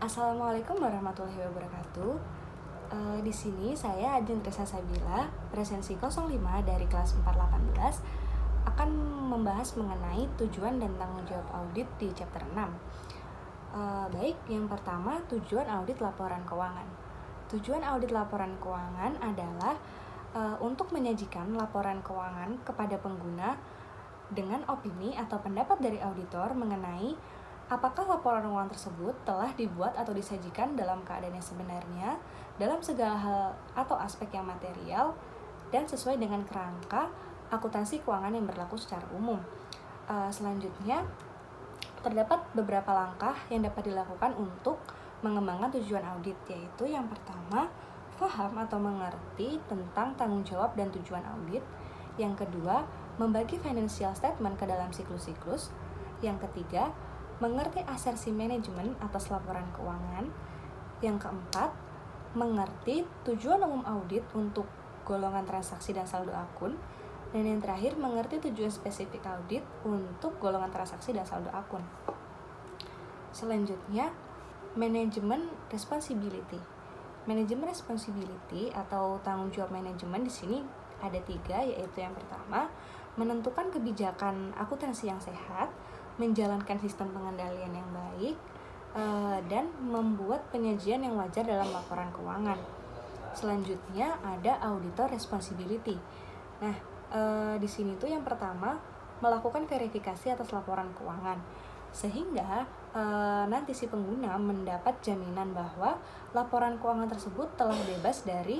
Assalamualaikum warahmatullahi wabarakatuh. Di sini saya Ajeng Tresa Sabila, presensi 05 dari kelas 418 akan membahas mengenai tujuan dan tanggung jawab audit di chapter 6. Baik, yang pertama tujuan audit laporan keuangan. Tujuan audit laporan keuangan adalah untuk menyajikan laporan keuangan kepada pengguna dengan opini atau pendapat dari auditor mengenai apakah laporan keuangan tersebut telah dibuat atau disajikan dalam keadaan yang sebenarnya, dalam segala hal atau aspek yang material, dan sesuai dengan kerangka akuntansi keuangan yang berlaku secara umum. Selanjutnya, terdapat beberapa langkah yang dapat dilakukan untuk mengembangkan tujuan audit, yaitu yang pertama, paham atau mengerti tentang tanggung jawab dan tujuan audit. Yang kedua, membagi financial statement ke dalam siklus-siklus. Yang ketiga, mengerti asersi manajemen atas laporan keuangan. Yang keempat, mengerti tujuan umum audit untuk golongan transaksi dan saldo akun. Dan yang terakhir, mengerti tujuan spesifik audit untuk golongan transaksi dan saldo akun. Selanjutnya, manajemen responsibility. Manajemen responsibility atau tanggung jawab manajemen di sini ada 3, yaitu yang pertama, menentukan kebijakan akuntansi yang sehat, menjalankan sistem pengendalian yang baik, dan membuat penyajian yang wajar dalam laporan keuangan. Selanjutnya ada auditor responsibility. Nah, di sini tuh yang pertama, melakukan verifikasi atas laporan keuangan, sehingga nanti si pengguna mendapat jaminan bahwa laporan keuangan tersebut telah bebas dari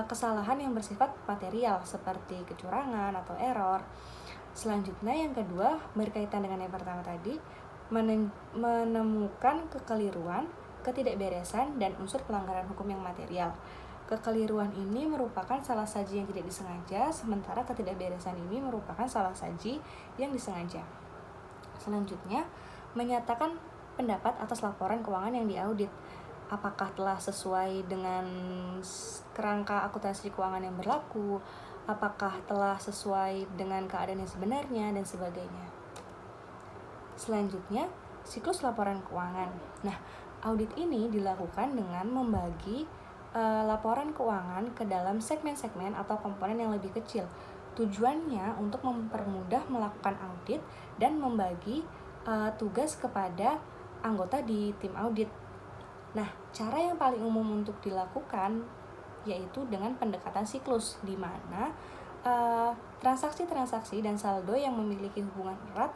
kesalahan yang bersifat material seperti kecurangan atau error. Selanjutnya yang kedua, berkaitan dengan yang pertama tadi, menemukan kekeliruan, ketidakberesan, dan unsur pelanggaran hukum yang material. Kekeliruan ini merupakan salah saji yang tidak disengaja, sementara ketidakberesan ini merupakan salah saji yang disengaja. Selanjutnya, menyatakan pendapat atas laporan keuangan yang diaudit. Apakah telah sesuai dengan kerangka akuntansi keuangan yang berlaku, apakah telah sesuai dengan keadaan yang sebenarnya, dan sebagainya. Selanjutnya, siklus laporan keuangan. Nah, audit ini dilakukan dengan membagi laporan keuangan ke dalam segmen-segmen atau komponen yang lebih kecil. Tujuannya untuk mempermudah melakukan audit dan membagi tugas kepada anggota di tim audit. Nah, cara yang paling umum untuk dilakukan yaitu dengan pendekatan siklus, di mana transaksi-transaksi dan saldo yang memiliki hubungan erat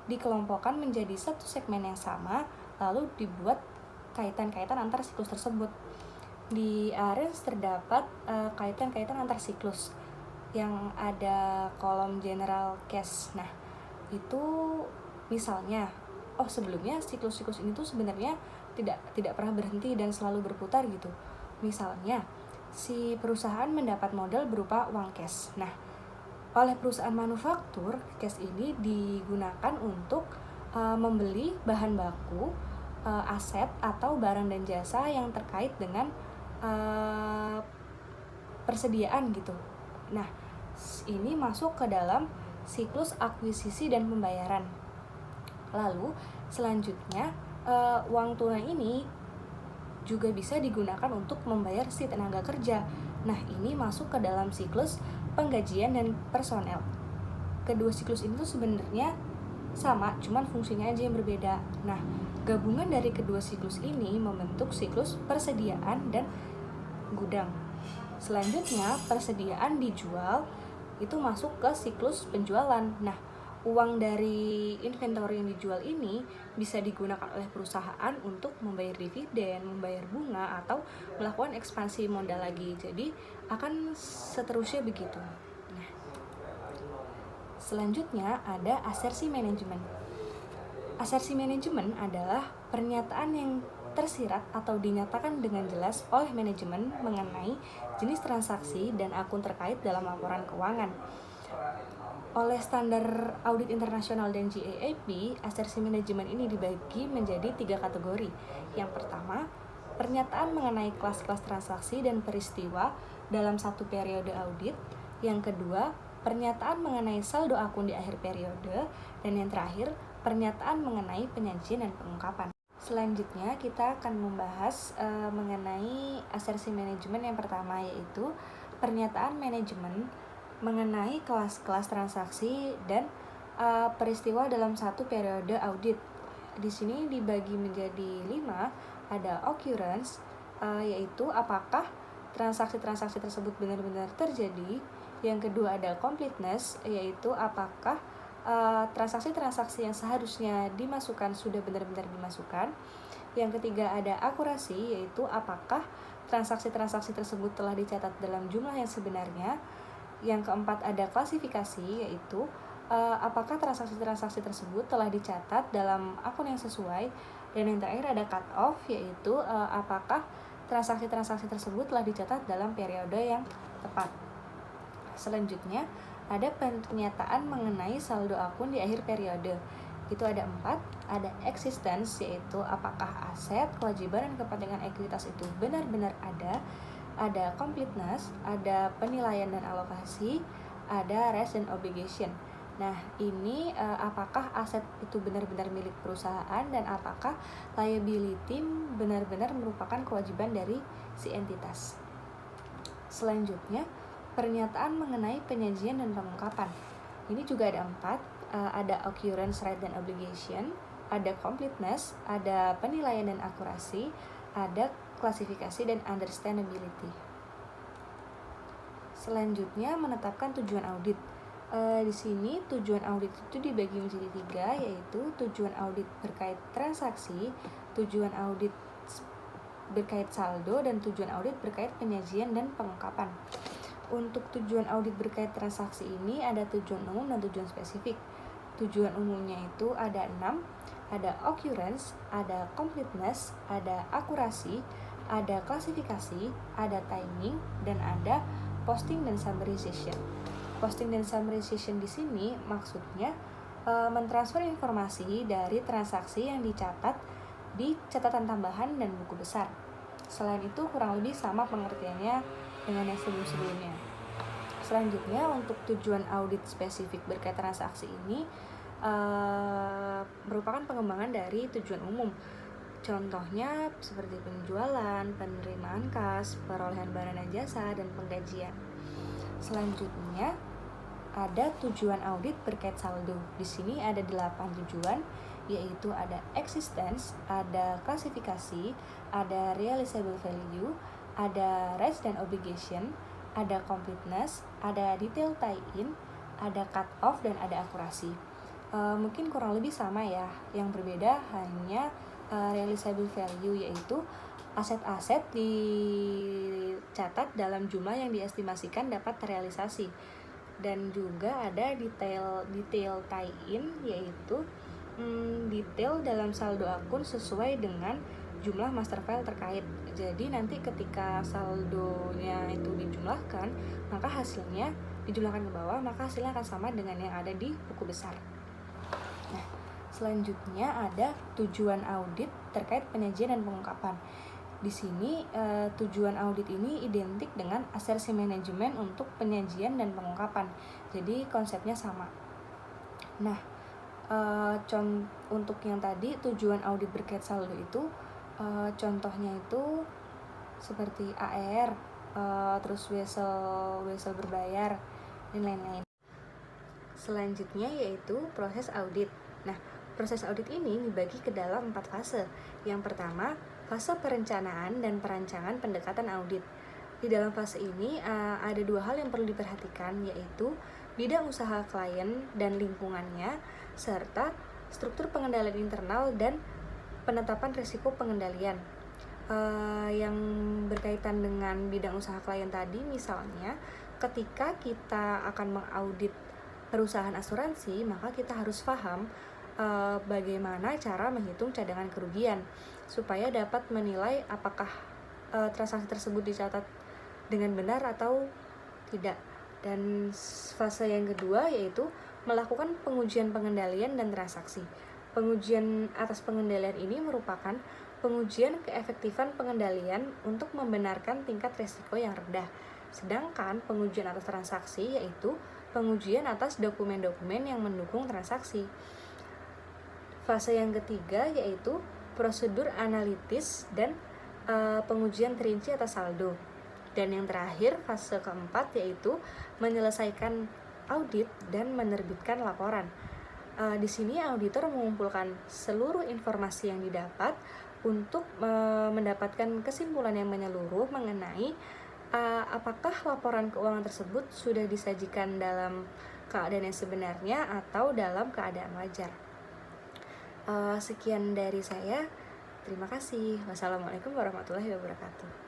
dikelompokkan menjadi satu segmen yang sama, lalu dibuat kaitan-kaitan antar siklus tersebut. Di ARENS terdapat kaitan-kaitan antar siklus yang ada kolom general case. Nah, itu misalnya, sebelumnya siklus-siklus ini tuh sebenarnya tidak pernah berhenti dan selalu berputar gitu. Misalnya, si perusahaan mendapat modal berupa uang cash. Nah, oleh perusahaan manufaktur, cash ini digunakan untuk membeli bahan baku, aset atau barang dan jasa yang terkait dengan persediaan gitu. Nah, ini masuk ke dalam siklus akuisisi dan pembayaran. Lalu, selanjutnya, uang tunai ini juga bisa digunakan untuk membayar si tenaga kerja. Nah, ini masuk ke dalam siklus penggajian dan personel. Kedua siklus ini tuh sebenarnya sama, cuman fungsinya aja yang berbeda. Nah, gabungan dari kedua siklus ini membentuk siklus persediaan dan gudang. Selanjutnya, persediaan dijual itu masuk ke siklus penjualan. Nah, uang dari inventory yang dijual ini bisa digunakan oleh perusahaan untuk membayar dividen, membayar bunga, atau melakukan ekspansi modal lagi. Jadi akan seterusnya begitu. Nah, selanjutnya ada asersi manajemen. Asersi manajemen adalah pernyataan yang tersirat atau dinyatakan dengan jelas oleh manajemen mengenai jenis transaksi dan akun terkait dalam laporan keuangan. Oleh standar audit internasional dan GAAP, asersi manajemen ini dibagi menjadi 3 kategori. Yang pertama, pernyataan mengenai kelas-kelas transaksi dan peristiwa dalam satu periode audit. Yang kedua, pernyataan mengenai saldo akun di akhir periode. Dan yang terakhir, pernyataan mengenai penyajian dan pengungkapan. Selanjutnya kita akan membahas mengenai asersi manajemen yang pertama, yaitu pernyataan manajemen mengenai kelas-kelas transaksi dan peristiwa dalam satu periode audit. Di sini dibagi menjadi 5, ada occurrence, yaitu apakah transaksi-transaksi tersebut benar-benar terjadi. Yang kedua ada completeness, yaitu apakah transaksi-transaksi yang seharusnya dimasukkan sudah benar-benar dimasukkan. Yang ketiga ada akurasi, yaitu apakah transaksi-transaksi tersebut telah dicatat dalam jumlah yang sebenarnya. Yang keempat ada klasifikasi, yaitu apakah transaksi-transaksi tersebut telah dicatat dalam akun yang sesuai. Dan yang terakhir ada cut off, yaitu apakah transaksi-transaksi tersebut telah dicatat dalam periode yang tepat. Selanjutnya ada pernyataan mengenai saldo akun di akhir periode. Itu ada 4, ada existence, yaitu apakah aset, kewajiban, dan kepentingan ekuitas itu benar-benar ada completeness, ada penilaian dan alokasi, ada rest dan obligation. Nah, ini apakah aset itu benar-benar milik perusahaan dan apakah liability benar-benar merupakan kewajiban dari si entitas. Selanjutnya, pernyataan mengenai penyajian dan pengungkapan. Ini juga ada 4, ada occurrence, right, dan obligation, ada completeness, ada penilaian dan akurasi, ada klasifikasi dan understandability. Selanjutnya, menetapkan tujuan audit. Di sini tujuan audit itu dibagi menjadi 3, yaitu tujuan audit berkait transaksi, tujuan audit berkait saldo, dan tujuan audit berkait penyajian dan pengungkapan. Untuk tujuan audit berkait transaksi ini ada tujuan umum dan tujuan spesifik. Tujuan umumnya itu ada 6, ada occurrence, ada completeness, ada akurasi, ada klasifikasi, ada timing, dan ada posting dan summarization. Posting dan summarization di sini maksudnya mentransfer informasi dari transaksi yang dicatat di catatan tambahan dan buku besar. Selain itu kurang lebih sama pengertiannya dengan yang sebelum-sebelumnya. Selanjutnya untuk tujuan audit spesifik berkait transaksi ini merupakan pengembangan dari tujuan umum. Contohnya seperti penjualan, penerimaan kas, perolehan barang dan jasa, dan penggajian. Selanjutnya ada tujuan audit berkait saldo. Di sini ada 8 tujuan, yaitu ada existence, ada klasifikasi, ada realizable value, ada rights dan obligation, ada completeness, ada detail tie-in, ada cut off, dan ada akurasi. Mungkin kurang lebih sama ya, yang berbeda hanya realizable value, yaitu aset-aset dicatat dalam jumlah yang diestimasikan dapat terrealisasi. Dan juga ada detail tie-in, yaitu detail dalam saldo akun sesuai dengan jumlah master file terkait. Jadi nanti ketika saldonya itu dijumlahkan, maka hasilnya dijumlahkan ke bawah, maka hasilnya akan sama dengan yang ada di buku besar. Nah, selanjutnya ada tujuan audit terkait penyajian dan pengungkapan. Di sini tujuan audit ini identik dengan asersi manajemen untuk penyajian dan pengungkapan. Jadi konsepnya sama. Nah, untuk yang tadi tujuan audit berkait saldo itu contohnya itu seperti AR, terus wesel berbayar, dan lain-lain. Selanjutnya yaitu proses audit. Nah, proses audit ini dibagi ke dalam 4 fase. Yang pertama, fase perencanaan dan perancangan pendekatan audit. Di dalam fase ini ada 2 hal yang perlu diperhatikan, yaitu bidang usaha klien dan lingkungannya, serta struktur pengendalian internal dan penetapan risiko pengendalian. Yang berkaitan dengan bidang usaha klien tadi, misalnya ketika kita akan mengaudit perusahaan asuransi, maka kita harus paham bagaimana cara menghitung cadangan kerugian supaya dapat menilai apakah transaksi tersebut dicatat dengan benar atau tidak. Dan fase yang kedua yaitu melakukan pengujian pengendalian dan transaksi. Pengujian atas pengendalian ini merupakan pengujian keefektifan pengendalian untuk membenarkan tingkat risiko yang rendah. Sedangkan pengujian atas transaksi yaitu pengujian atas dokumen-dokumen yang mendukung transaksi. Fase yang ketiga yaitu prosedur analitis dan pengujian terinci atas saldo. Dan yang terakhir, fase keempat, yaitu menyelesaikan audit dan menerbitkan laporan. Di sini auditor mengumpulkan seluruh informasi yang didapat untuk mendapatkan kesimpulan yang menyeluruh mengenai apakah laporan keuangan tersebut sudah disajikan dalam keadaan yang sebenarnya atau dalam keadaan wajar. Sekian dari saya. Terima kasih. Wassalamualaikum warahmatullahi wabarakatuh.